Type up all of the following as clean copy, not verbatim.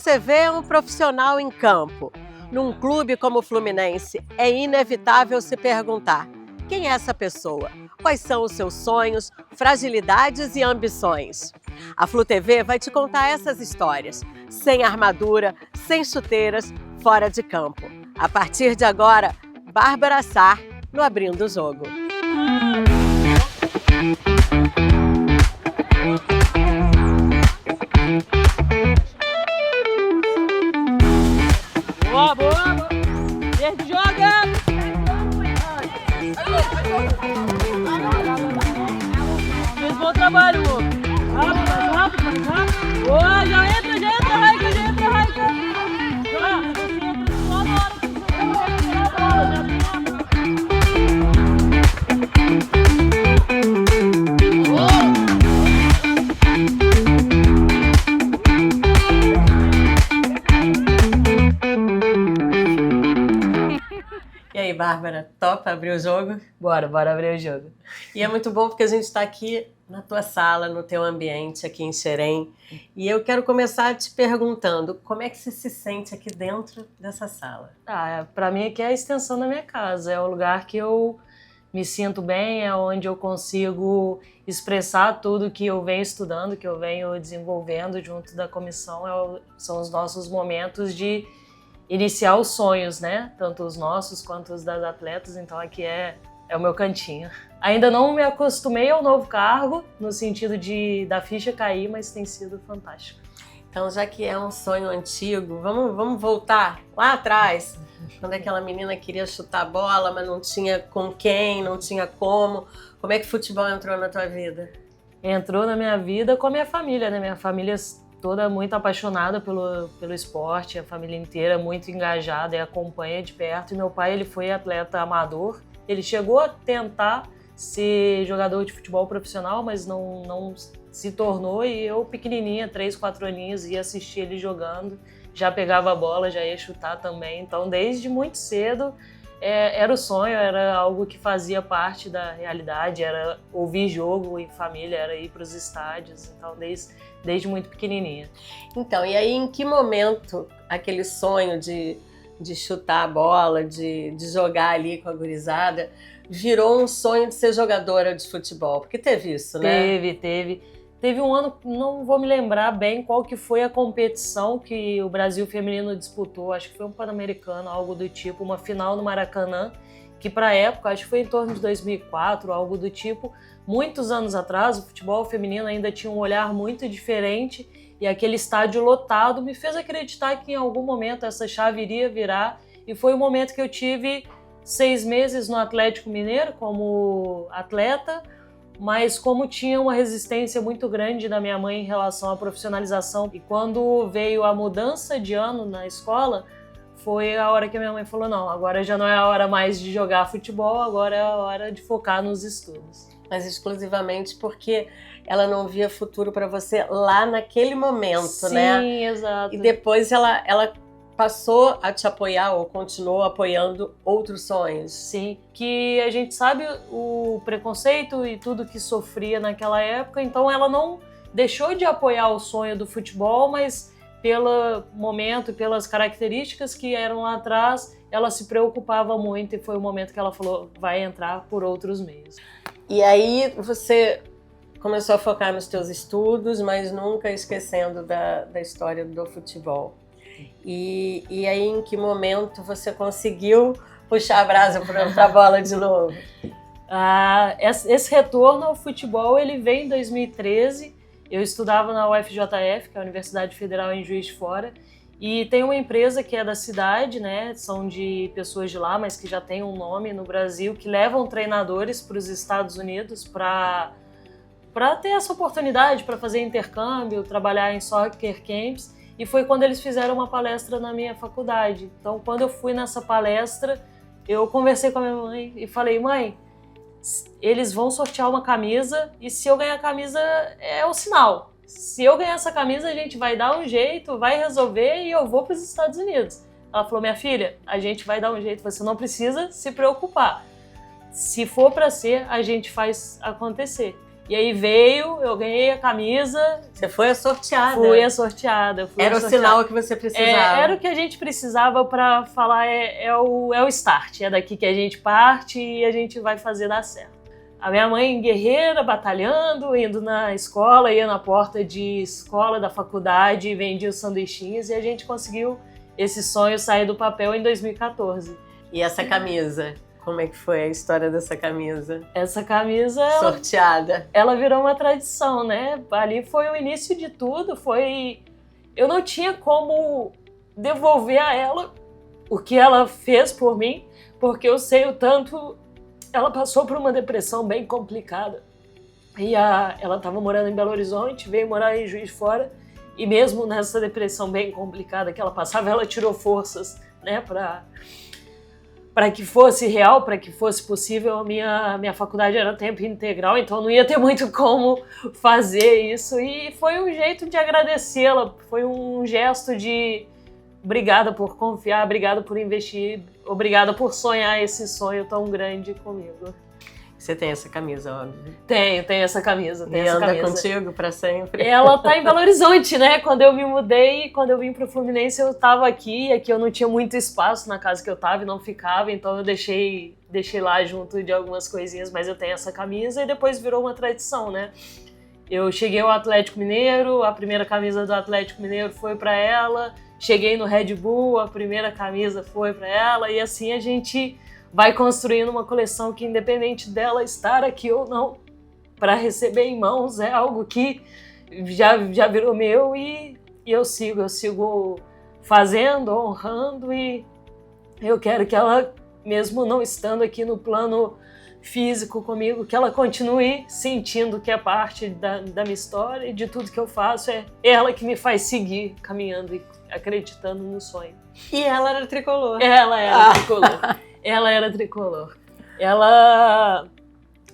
você vê um profissional em campo, num clube como o Fluminense, é inevitável se perguntar: quem é essa pessoa? Quais são os seus sonhos, fragilidades e ambições? A Flu TV vai te contar essas histórias, sem armadura, sem chuteiras, fora de campo. A partir de agora, Bárbara Sá no Abrindo o Jogo. Boa, boa, boa. Gente, joga! Fez bom trabalho, Lucas. Rápido, mais rápido. Boa, já entra, Raika, já entra, Raika. Já, você entra só na hora que você vai a bola, já tem E aí, Bárbara, topa abrir o jogo? Bora abrir o jogo. E é muito bom porque a gente está aqui na tua sala, no teu ambiente, aqui em Xerém. E eu quero começar te perguntando, como é que você se sente aqui dentro dessa sala? Para mim aqui é a extensão da minha casa, é o lugar que eu me sinto bem, é onde eu consigo expressar tudo que eu venho estudando, que eu venho desenvolvendo junto da comissão. São os nossos momentos de iniciar os sonhos, né? Tanto os nossos quanto os das atletas, então aqui é o meu cantinho. Ainda não me acostumei ao novo cargo, no sentido da ficha cair, mas tem sido fantástico. Então, já que é um sonho antigo, vamos voltar lá atrás, quando aquela menina queria chutar a bola, mas não tinha com quem, não tinha como. Como é que o futebol entrou na tua vida? Entrou na minha vida com a minha família, né? Minha família toda muito apaixonada pelo esporte, a família inteira muito engajada e acompanha de perto. E meu pai, ele foi atleta amador, ele chegou a tentar ser jogador de futebol profissional, mas não se tornou, e eu pequenininha, 3, 4 aninhos, ia assistir ele jogando, já pegava a bola, já ia chutar também. Então, desde muito cedo, era o sonho, era algo que fazia parte da realidade, era ouvir jogo em família, era ir para os estádios, então desde muito pequenininha. Então, e aí em que momento aquele sonho de chutar a bola, de jogar ali com a gurizada, virou um sonho de ser jogadora de futebol? Porque teve isso, né? Teve um ano, não vou me lembrar bem qual que foi a competição que o Brasil feminino disputou, acho que foi um Pan-Americano, algo do tipo, uma final no Maracanã, que para a época, acho que foi em torno de 2004, algo do tipo. Muitos anos atrás, o futebol feminino ainda tinha um olhar muito diferente e aquele estádio lotado me fez acreditar que em algum momento essa chave iria virar, e foi o momento que eu tive 6 meses no Atlético Mineiro como atleta, mas como tinha uma resistência muito grande da minha mãe em relação à profissionalização, e quando veio a mudança de ano na escola, foi a hora que a minha mãe falou: não, agora já não é a hora mais de jogar futebol, agora é a hora de focar nos estudos. Mas exclusivamente porque ela não via futuro para você lá naquele momento, sim, né? Sim, exato. E depois ela passou a te apoiar ou continuou apoiando outros sonhos? Sim, que a gente sabe o preconceito e tudo que sofria naquela época, então ela não deixou de apoiar o sonho do futebol, mas pelo momento e pelas características que eram lá atrás, ela se preocupava muito, e foi o momento que ela falou: vai entrar por outros meios. E aí você começou a focar nos teus estudos, mas nunca esquecendo da história do futebol. E aí, em que momento você conseguiu puxar a brasa para a bola de novo? Esse retorno ao futebol, ele veio em 2013. Eu estudava na UFJF, que é a Universidade Federal em Juiz de Fora, e tem uma empresa que é da cidade, né? São de pessoas de lá, mas que já tem um nome no Brasil, que levam treinadores para os Estados Unidos para ter essa oportunidade, para fazer intercâmbio, trabalhar em soccer camps. E foi quando eles fizeram uma palestra na minha faculdade. Então, quando eu fui nessa palestra, eu conversei com a minha mãe e falei: mãe, eles vão sortear uma camisa, e se eu ganhar a camisa é o sinal. Se eu ganhar essa camisa, a gente vai dar um jeito, vai resolver, e eu vou para os Estados Unidos. Ela falou: minha filha, a gente vai dar um jeito, você não precisa se preocupar. Se for para ser, a gente faz acontecer. E aí veio, eu ganhei a camisa. Você foi a sorteada. Fui a sorteada. Era o sinal que você precisava. Era o que a gente precisava para falar, é o start. É daqui que a gente parte e a gente vai fazer dar certo. A minha mãe guerreira, batalhando, indo na escola, ia na porta de escola da faculdade, vendia os sanduichinhos e a gente conseguiu esse sonho sair do papel em 2014. E essa camisa? Como é que foi a história dessa camisa? Essa camisa... sorteada. Ela virou uma tradição, né? Ali foi o início de tudo, eu não tinha como devolver a ela o que ela fez por mim, porque eu sei o tanto... Ela passou por uma depressão bem complicada. E ela estava morando em Belo Horizonte, veio morar em Juiz de Fora, e mesmo nessa depressão bem complicada que ela passava, ela tirou forças, né, para que fosse real, para que fosse possível. A minha faculdade era tempo integral, então não ia ter muito como fazer isso. E foi um jeito de agradecê-la, foi um gesto de obrigada por confiar, obrigada por investir, obrigada por sonhar esse sonho tão grande comigo. Você tem essa camisa, óbvio. Tenho essa camisa. E anda contigo pra sempre? Ela tá em Belo Horizonte, né? Quando eu me mudei, quando eu vim pro Fluminense, eu tava aqui eu não tinha muito espaço na casa que eu tava e não ficava, então eu deixei lá junto de algumas coisinhas, mas eu tenho essa camisa e depois virou uma tradição, né? Eu cheguei ao Atlético Mineiro, a primeira camisa do Atlético Mineiro foi pra ela, cheguei no Red Bull, a primeira camisa foi pra ela, e assim a gente vai construindo uma coleção que, independente dela estar aqui ou não, para receber em mãos, é algo que já virou meu e eu sigo fazendo, honrando, e eu quero que ela, mesmo não estando aqui no plano físico comigo, que ela continue sentindo que é parte da minha história e de tudo que eu faço. É ela que me faz seguir caminhando e acreditando no sonho. E ela era tricolor. Ela era tricolor. Ela era tricolor.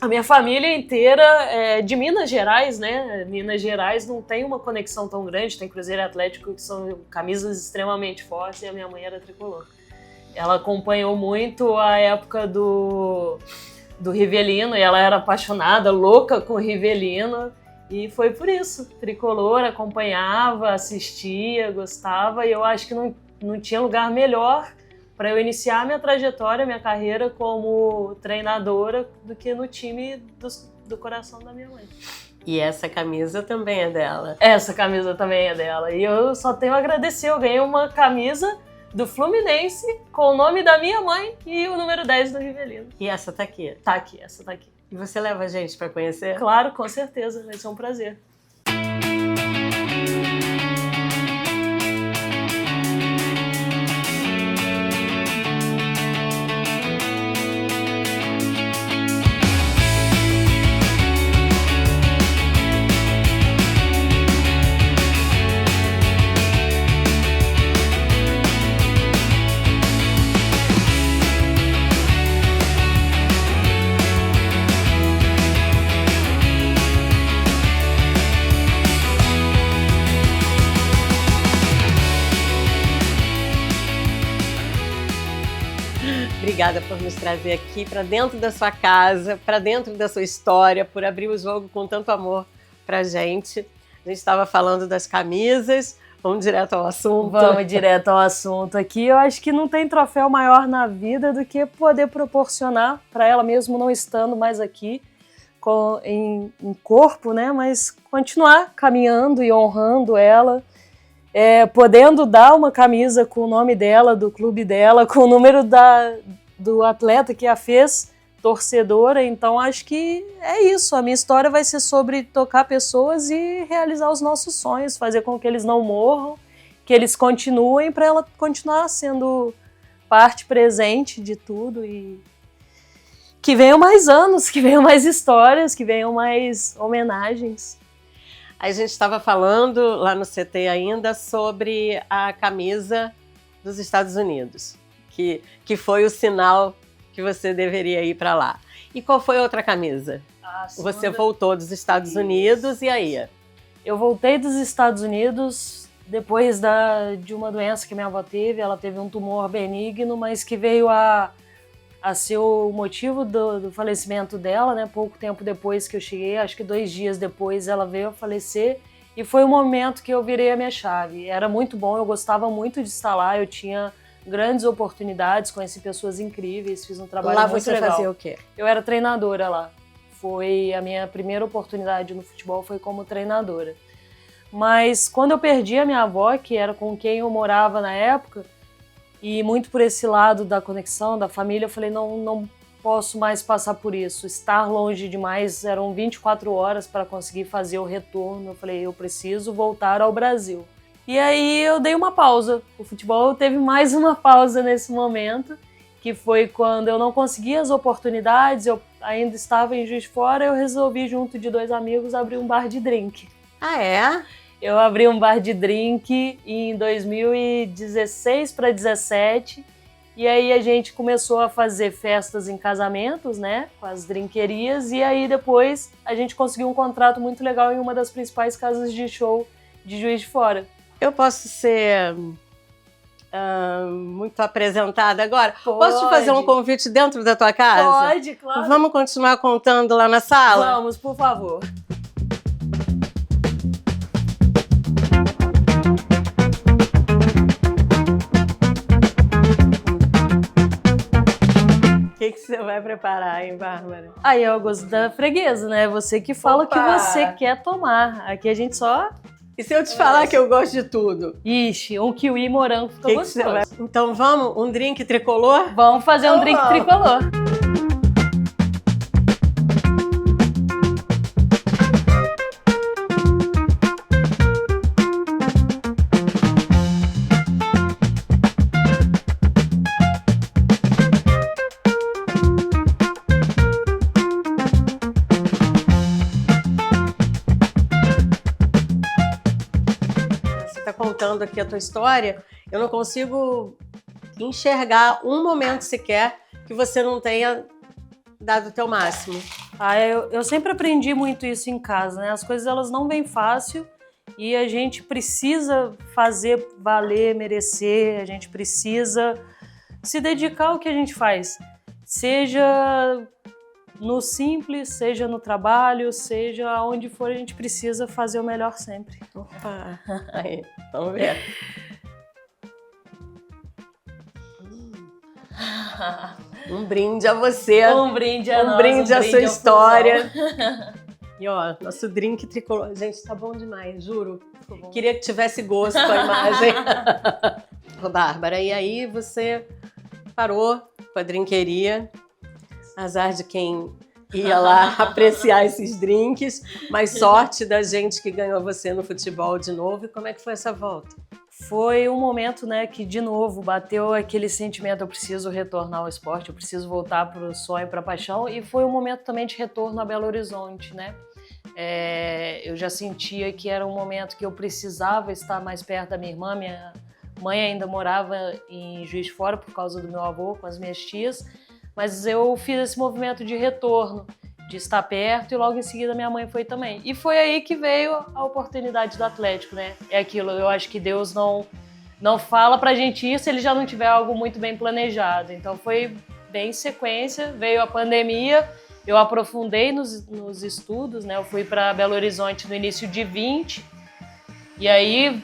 A minha família inteira é de Minas Gerais, né? Minas Gerais não tem uma conexão tão grande, tem Cruzeiro e Atlético, que são camisas extremamente fortes, e a minha mãe era tricolor. Ela acompanhou muito a época do Rivelino, e ela era apaixonada, louca com o Rivelino, e foi por isso. Tricolor, acompanhava, assistia, gostava, e eu acho que não tinha lugar melhor para eu iniciar minha trajetória, minha carreira como treinadora do que no time do coração da minha mãe. E essa camisa também é dela? Essa camisa também é dela. E eu só tenho a agradecer. Eu ganhei uma camisa do Fluminense com o nome da minha mãe e o número 10 do Rivelino. E essa tá aqui? Tá aqui, essa tá aqui. E você leva a gente para conhecer? Claro, com certeza. Vai ser um prazer. Obrigada por nos trazer aqui para dentro da sua casa, para dentro da sua história, por abrir o jogo com tanto amor pra gente. A gente estava falando das camisas, vamos direto ao assunto. Vamos direto ao assunto aqui. Eu acho que não tem troféu maior na vida do que poder proporcionar para ela, mesmo não estando mais aqui em corpo, né? Mas continuar caminhando e honrando ela. Podendo dar uma camisa com o nome dela, do clube dela, com o número do atleta que a fez torcedora. Então acho que é isso, a minha história vai ser sobre tocar pessoas e realizar os nossos sonhos, fazer com que eles não morram, que eles continuem, para ela continuar sendo parte presente de tudo, e que venham mais anos, que venham mais histórias, que venham mais homenagens. A gente estava falando lá no CT ainda sobre a camisa dos Estados Unidos, que foi o sinal que você deveria ir para lá. E qual foi a outra camisa? Você voltou dos Estados Unidos, e aí? Eu voltei dos Estados Unidos depois de uma doença que minha avó teve. Ela teve um tumor benigno, mas que veio a a ser o motivo do falecimento dela, né? Pouco tempo depois que eu cheguei, acho que 2 dias depois ela veio a falecer. E foi o momento que eu virei a minha chave. Era muito bom, eu gostava muito de estar lá, eu tinha grandes oportunidades, conheci pessoas incríveis, fiz um trabalho Lá muito você legal. fazia o quê? Eu era treinadora lá. Foi a minha primeira oportunidade no futebol, foi como treinadora. Mas quando eu perdi a minha avó, que era com quem eu morava na época, e muito por esse lado da conexão, da família, eu falei, não posso mais passar por isso. Estar longe demais, eram 24 horas para conseguir fazer o retorno. Eu falei, eu preciso voltar ao Brasil. E aí eu dei uma pausa. O futebol teve mais uma pausa nesse momento, que foi quando eu não conseguia as oportunidades, eu ainda estava em Juiz de Fora, eu resolvi, junto de 2 amigos, abrir um bar de drink. Ah, é? Eu abri um bar de drink em 2016 para 2017, e aí a gente começou a fazer festas em casamentos, né, com as drinkerias, e aí depois a gente conseguiu um contrato muito legal em uma das principais casas de show de Juiz de Fora. Eu posso ser muito apresentada agora? Pode. Posso te fazer um convite dentro da tua casa? Pode, claro. Vamos continuar contando lá na sala? Vamos, por favor. O que você vai preparar, hein, Bárbara? Aí é o gosto da freguesa, né? Você que fala o que Opa! você quer tomar. Aqui a gente só... E se eu te falar que eu gosto de tudo? Ixi, um kiwi e morango ficou Que você gostoso. vai... Então vamos? Um drink tricolor? Vamos fazer um drink tricolor. Contando aqui a tua história, eu não consigo enxergar um momento sequer que você não tenha dado o teu máximo. Eu sempre aprendi muito isso em casa, né? As coisas elas não vêm fácil e a gente precisa fazer valer, merecer, a gente precisa se dedicar ao que a gente faz. Seja no simples, seja no trabalho, seja aonde for, a gente precisa fazer o melhor sempre. Opa! Aí, vamos ver. Um brinde a você. Um brinde a nós, um brinde à sua ao história. E ó, nosso drink tricolor. Gente, tá bom demais, juro. Bom. Queria que tivesse gosto a imagem. Ô, Bárbara, e aí você parou com a drinqueria. Azar de quem ia lá apreciar esses drinks, mas sorte da gente que ganhou você no futebol de novo. E como é que foi essa volta? Foi um momento, né, que de novo bateu aquele sentimento, eu preciso retornar ao esporte, eu preciso voltar para o sonho, para a paixão, e foi um momento também de retorno a Belo Horizonte, né? Eu já sentia que era um momento que eu precisava estar mais perto da minha irmã. Minha mãe ainda morava em Juiz de Fora por causa do meu avô, com as minhas tias, mas eu fiz esse movimento de retorno, de estar perto, e logo em seguida minha mãe foi também. E foi aí que veio a oportunidade do Atlético, né? É aquilo, eu acho que Deus não fala pra gente isso se ele já não tiver algo muito bem planejado. Então foi bem em sequência, veio a pandemia, eu aprofundei nos estudos, né? Eu fui para Belo Horizonte no início de 20, e aí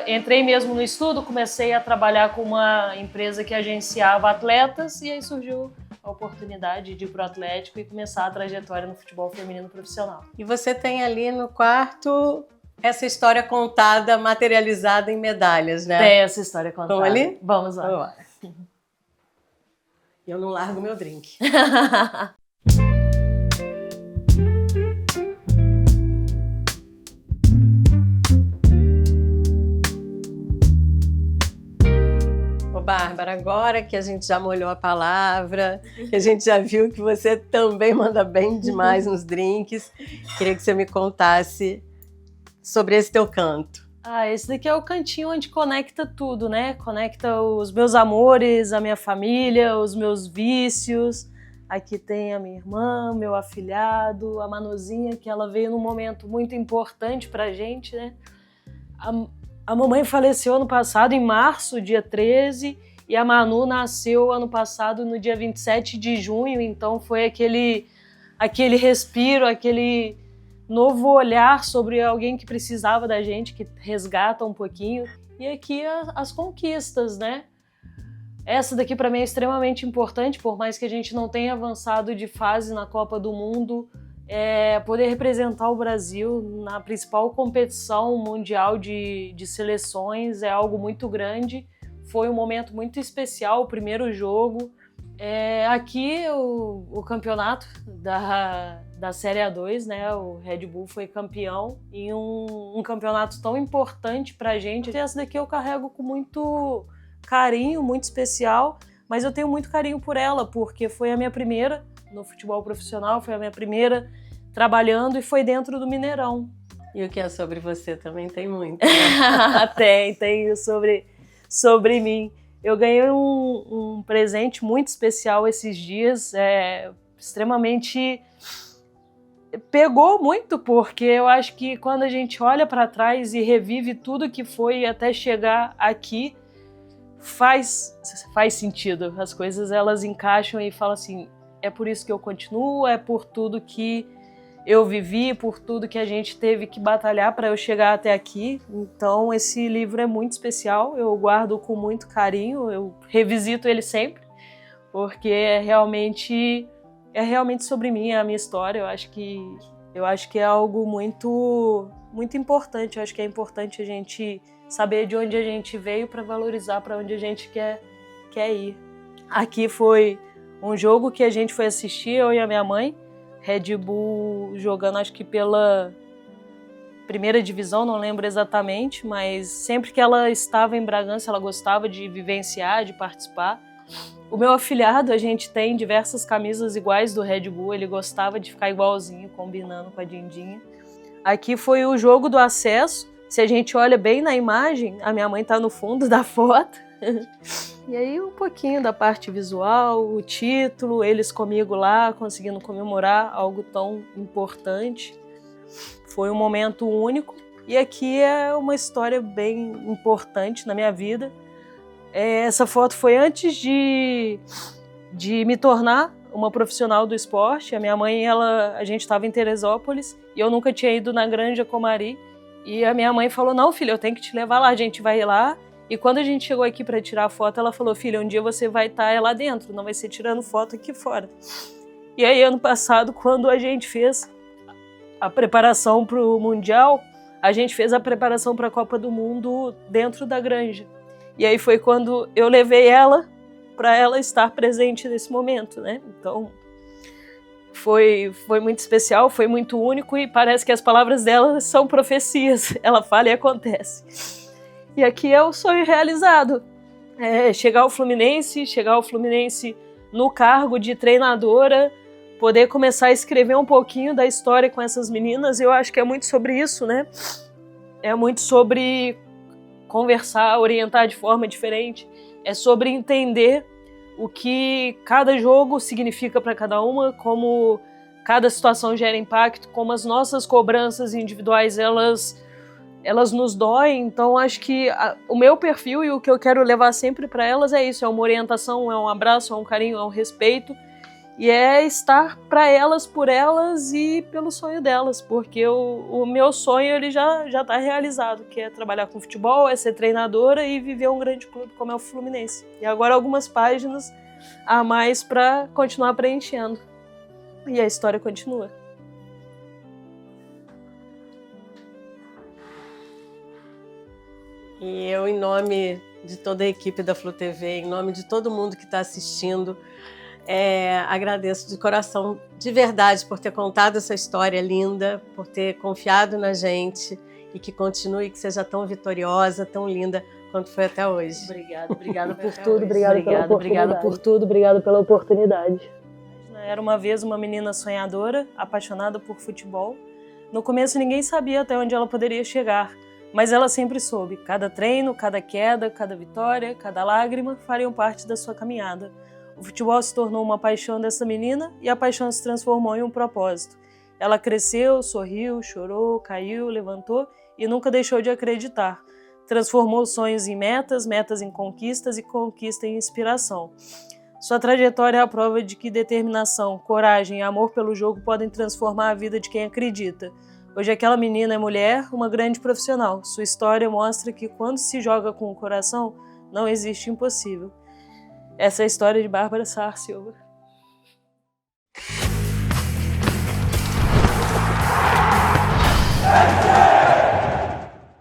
entrei mesmo no estudo, comecei a trabalhar com uma empresa que agenciava atletas, e aí surgiu a oportunidade de ir pro Atlético e começar a trajetória no futebol feminino profissional. E você tem ali no quarto essa história contada, materializada em medalhas, né? Tem essa história contada. Vamos ali? Vamos lá. Vamos lá. Eu não largo meu drink. Bárbara, agora que a gente já molhou a palavra, que a gente já viu que você também manda bem demais nos drinks, queria que você me contasse sobre esse teu canto. Esse daqui é o cantinho onde conecta tudo, né? Conecta os meus amores, a minha família, os meus vícios. Aqui tem a minha irmã, meu afilhado, a Manuzinha, que ela veio num momento muito importante pra gente, né? A mamãe faleceu ano passado, em março, dia 13, E a Manu nasceu ano passado, no dia 27 de junho, então foi aquele respiro, aquele novo olhar sobre alguém que precisava da gente, que resgata um pouquinho. E aqui as conquistas, né? Essa daqui para mim é extremamente importante, por mais que a gente não tenha avançado de fase na Copa do Mundo, poder representar o Brasil na principal competição mundial de seleções é algo muito grande. Foi um momento muito especial, o primeiro jogo. Aqui o campeonato da Série A2, né? O Red Bull foi campeão em um campeonato tão importante pra gente. Essa daqui eu carrego com muito carinho, muito especial, mas eu tenho muito carinho por ela, porque foi a minha primeira no futebol profissional, foi a minha primeira trabalhando e foi dentro do Mineirão. E o que é sobre você também tem muito, né? Tem sobre mim. Eu ganhei um presente muito especial esses dias, extremamente... Pegou muito, porque eu acho que quando a gente olha para trás e revive tudo que foi até chegar aqui, faz sentido. As coisas, elas encaixam e falam assim, é por isso que eu continuo, é por tudo que eu vivi, por tudo que a gente teve que batalhar para eu chegar até aqui. Então esse livro é muito especial, eu guardo com muito carinho, eu revisito ele sempre, porque é realmente sobre mim, é a minha história. Eu acho que é algo muito, muito importante. Eu acho que é importante a gente saber de onde a gente veio para valorizar para onde a gente quer ir. Aqui foi um jogo que a gente foi assistir, eu e a minha mãe, Red Bull jogando, acho que pela primeira divisão, não lembro exatamente, mas sempre que ela estava em Bragança, ela gostava de vivenciar, de participar. O meu afilhado, a gente tem diversas camisas iguais do Red Bull, ele gostava de ficar igualzinho, combinando com a Dindinha. Aqui foi o jogo do acesso. Se a gente olha bem na imagem, a minha mãe está no fundo da foto. E aí um pouquinho da parte visual, o título, eles comigo lá, conseguindo comemorar algo tão importante. Foi um momento único. E aqui é uma história bem importante na minha vida. Essa foto foi antes de me tornar uma profissional do esporte. A minha mãe, a gente estava em Teresópolis e eu nunca tinha ido na Granja Comari. E a minha mãe falou, não, filha, eu tenho que te levar lá, a gente vai lá. E quando a gente chegou aqui para tirar a foto, ela falou, filha, um dia você vai estar lá dentro, não vai ser tirando foto aqui fora. E aí, ano passado, quando a gente fez a preparação para o Mundial, a gente fez a preparação para a Copa do Mundo dentro da Granja. E aí foi quando eu levei ela para ela estar presente nesse momento, né? Então, foi muito especial, foi muito único e parece que as palavras dela são profecias. Ela fala e acontece. E aqui é o sonho realizado. Chegar ao Fluminense no cargo de treinadora, poder começar a escrever um pouquinho da história com essas meninas. Eu acho que é muito sobre isso, né? É muito sobre conversar, orientar de forma diferente. É sobre entender o que cada jogo significa para cada uma, como cada situação gera impacto, como as nossas cobranças individuais, elas nos doem. Então acho que o meu perfil e o que eu quero levar sempre para elas é isso, é uma orientação, é um abraço, é um carinho, é um respeito, e é estar para elas, por elas e pelo sonho delas, porque o meu sonho ele já está realizado, que é trabalhar com futebol, é ser treinadora e viver um grande clube como é o Fluminense. E agora algumas páginas a mais para continuar preenchendo. E a história continua. E eu, em nome de toda a equipe da Flu TV, em nome de todo mundo que está assistindo, agradeço de coração, de verdade, por ter contado essa história linda, por ter confiado na gente e que continue, que seja tão vitoriosa, tão linda quanto foi até hoje. Obrigada por tudo, obrigada por tudo, obrigada pela oportunidade. Era uma vez uma menina sonhadora, apaixonada por futebol. No começo ninguém sabia até onde ela poderia chegar, mas ela sempre soube. Cada treino, cada queda, cada vitória, cada lágrima fariam parte da sua caminhada. O futebol se tornou uma paixão dessa menina e a paixão se transformou em um propósito. Ela cresceu, sorriu, chorou, caiu, levantou e nunca deixou de acreditar. transformou sonhos em metas, metas em conquistas e conquista em inspiração. Sua trajetória é a prova de que determinação, coragem e amor pelo jogo podem transformar a vida de quem acredita. Hoje aquela menina é mulher, uma grande profissional. Sua história mostra que quando se joga com o coração, não existe impossível. Essa é a história de Bárbara Sar Silva.